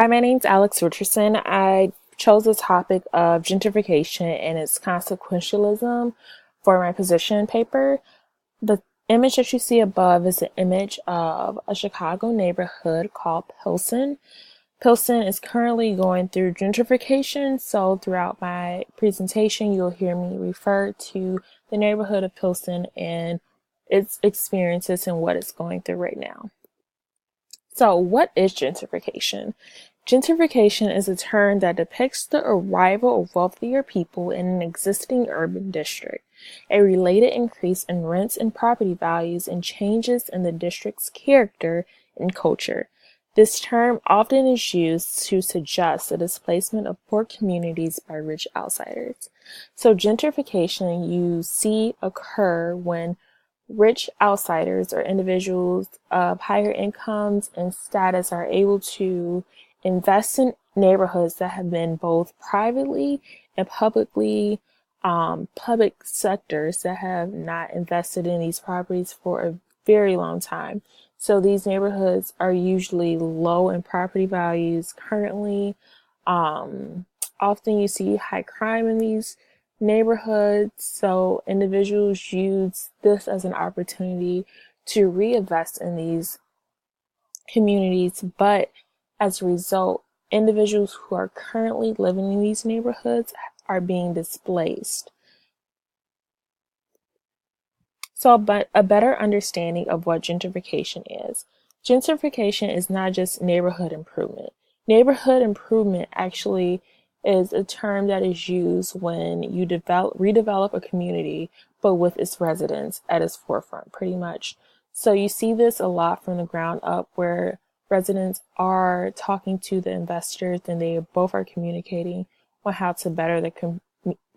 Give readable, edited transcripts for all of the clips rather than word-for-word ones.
Hi, my name's Alex Richardson. I chose the topic of gentrification and its consequentialism for my position paper. The image that you see above is an image of a Chicago neighborhood called Pilsen. Pilsen is currently going through gentrification, so throughout my presentation, you'll hear me refer to the neighborhood of Pilsen and its experiences and what it's going through right now. So, what is gentrification? Gentrification is a term that depicts the arrival of wealthier people in an existing urban district, a related increase in rents and property values, and changes in the district's character and culture. This term often is used to suggest the displacement of poor communities by rich outsiders. So, gentrification you see occur when rich outsiders or individuals of higher incomes and status are able to invest in neighborhoods that have been both privately and publicly public sectors that have not invested in these properties for a very long time. So these neighborhoods are usually low in property values currently. Often you see high crime in these neighborhoods, so individuals use this as an opportunity to reinvest in these communities, but as a result, individuals who are currently living in these neighborhoods are being displaced. So, but a better understanding of what gentrification is. Gentrification is not just neighborhood improvement. Neighborhood improvement actually is a term that is used when you redevelop a community, but with its residents at its forefront, pretty much. So you see this a lot from the ground up where residents are talking to the investors and they both are communicating on how to better the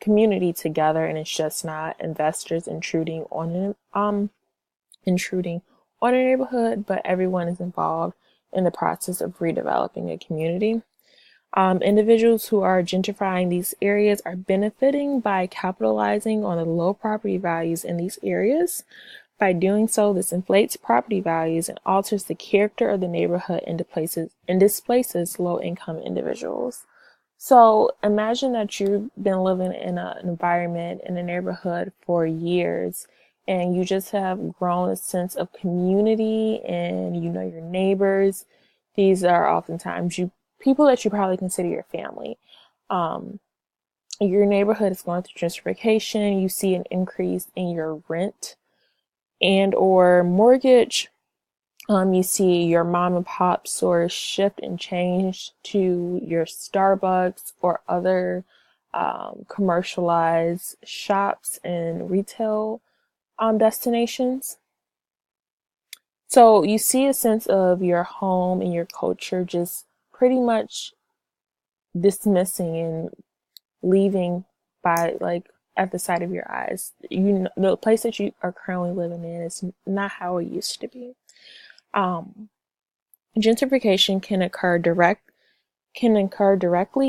community together, and it's just not investors intruding on a neighborhood, but everyone is involved in the process of redeveloping a community. Individuals who are gentrifying these areas are benefiting by capitalizing on the low property values in these areas. By doing so, this inflates property values and alters the character of the neighborhood and displaces low-income individuals. So imagine that you've been living in an environment in a neighborhood for years and you just have grown a sense of community and you know your neighbors. These are oftentimes people that you probably consider your family. Your neighborhood is going through gentrification. You see an increase in your rent and or mortgage. You see your mom and pop store shift and change to your Starbucks or other commercialized shops and retail destinations. So you see a sense of your home and your culture just pretty much dismissing and leaving by like at the sight of your eyes. You know, the place that you are currently living in is not how it used to be. Gentrification can occur directly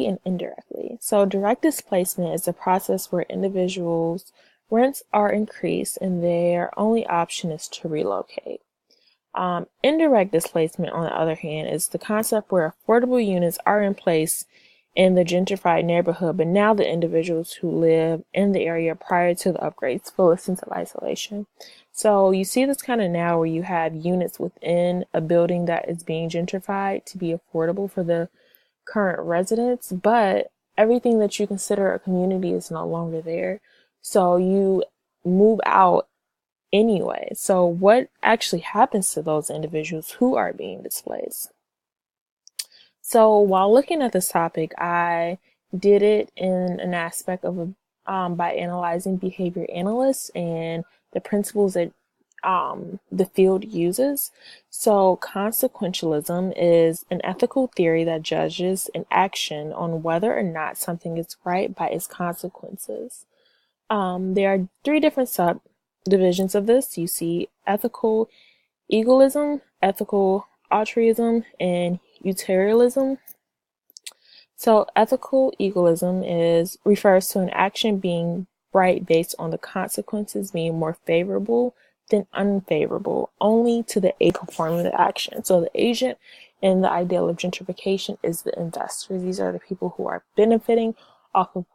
and indirectly. So direct displacement is a process where individuals' rents are increased and their only option is to relocate. Indirect displacement, on the other hand, is the concept where affordable units are in place in the gentrified neighborhood, but now the individuals who live in the area prior to the upgrades feel a sense of isolation. So you see this kind of now where you have units within a building that is being gentrified to be affordable for the current residents, but everything that you consider a community is no longer there. So you move out anyway. So what actually happens to those individuals who are being displaced? So while looking at this topic, I did it in an aspect of by analyzing behavior analysts and the principles that the field uses. So consequentialism is an ethical theory that judges an action on whether or not something is right by its consequences. There are three different subdivisions of this. You see ethical egoism, ethical altruism, and utilitarianism. So ethical egoism refers to an action being right based on the consequences being more favorable than unfavorable only to the agent performing the action. So the agent And the ideal of gentrification is the investors. These are the people who are benefiting off of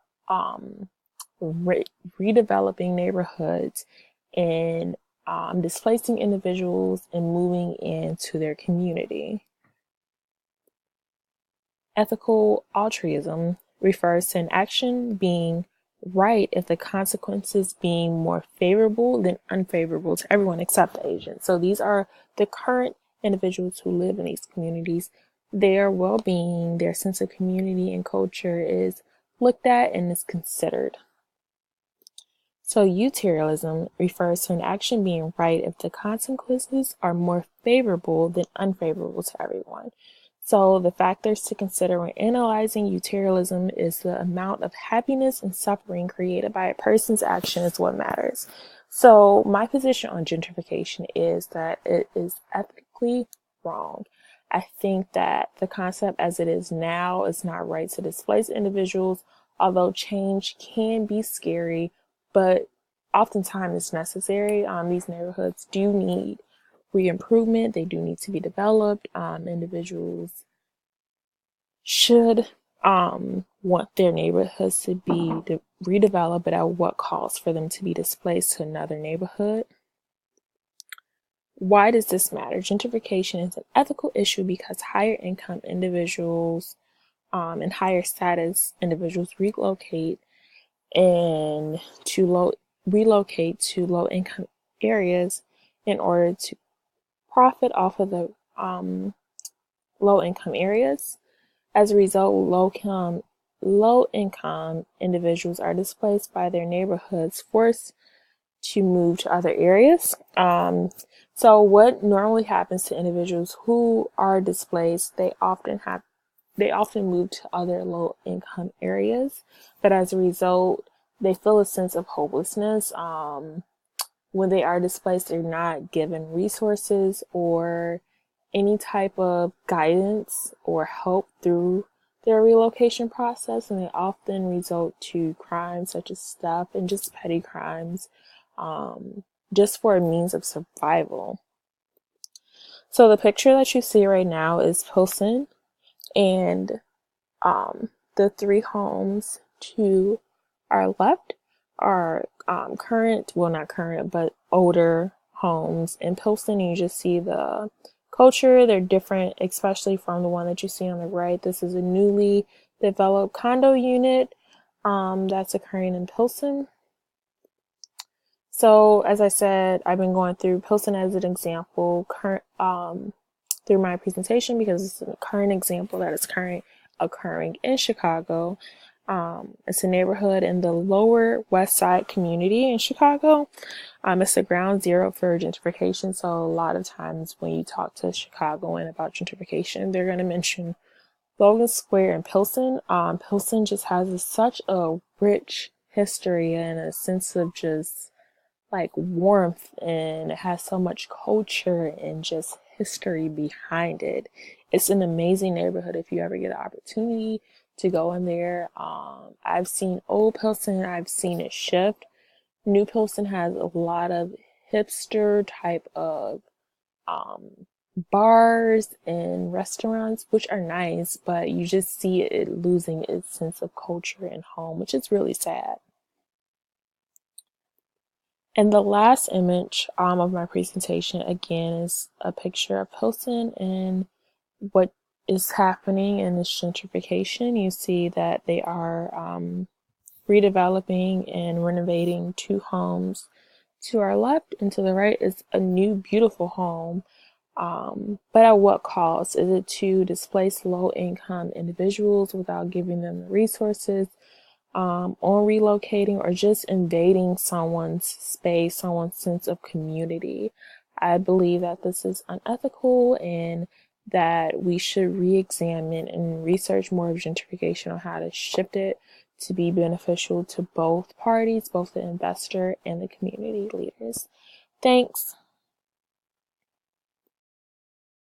redeveloping neighborhoods and displacing individuals and moving into their community. Ethical altruism refers to an action being right if the consequences being more favorable than unfavorable to everyone except the agent. So these are the current individuals who live in these communities. Their well-being, their sense of community and culture is looked at and is considered. So utilitarianism refers to an action being right if the consequences are more favorable than unfavorable to everyone. So the factors to consider when analyzing utilitarianism is the amount of happiness and suffering created by a person's action is what matters. So my position on gentrification is that it is ethically wrong. I think that the concept as it is now is not right to displace individuals, although change can be scary, but oftentimes it's necessary. These neighborhoods do need re-improvement. They do need to be developed. Individuals should want their neighborhoods to be redeveloped, but at what cost for them to be displaced to another neighborhood? Why does this matter? Gentrification is an ethical issue because higher income individuals and higher status individuals relocate to low income areas in order to profit off of the low income areas. As a result, low income individuals are displaced by their neighborhoods, forced to move to other areas. So what normally happens to individuals who are displaced, they often move to other low income areas, but as a result, they feel a sense of hopelessness. When they are displaced, they're not given resources or any type of guidance or help through their relocation process, and they often result to crimes such as theft and just petty crimes, just for a means of survival. So the picture that you see right now is Pilsen, and the three homes to our left are not current, but older homes in Pilsen. You just see the culture. They're different, especially from the one that you see on the right. This is a newly developed condo unit that's occurring in Pilsen. So as I said, I've been going through Pilsen as an example through my presentation because it's a current example that is occurring in Chicago. It's a neighborhood in the Lower West Side community in Chicago. It's a ground zero for gentrification. So a lot of times when you talk to Chicagoan about gentrification, they're going to mention Logan Square and Pilsen. Pilsen just has such a rich history and a sense of just like warmth, and it has so much culture and just history behind it. It's an amazing neighborhood if you ever get the opportunity to go in there. I've seen old Pilsen, I've seen it shift. New Pilsen has a lot of hipster type of bars and restaurants, which are nice, but you just see it losing its sense of culture and home, which is really sad. And the last image of my presentation, again, is a picture of Pilsen and what is happening in this gentrification. You see that they are redeveloping and renovating two homes. To our left and to the right is a new, beautiful home. But at what cost? Is it to displace low-income individuals without giving them the resources on relocating, or just invading someone's space, someone's sense of community? I believe that this is unethical and that we should re-examine and research more of gentrification on how to shift it to be beneficial to both parties, both the investor and the community leaders. Thanks.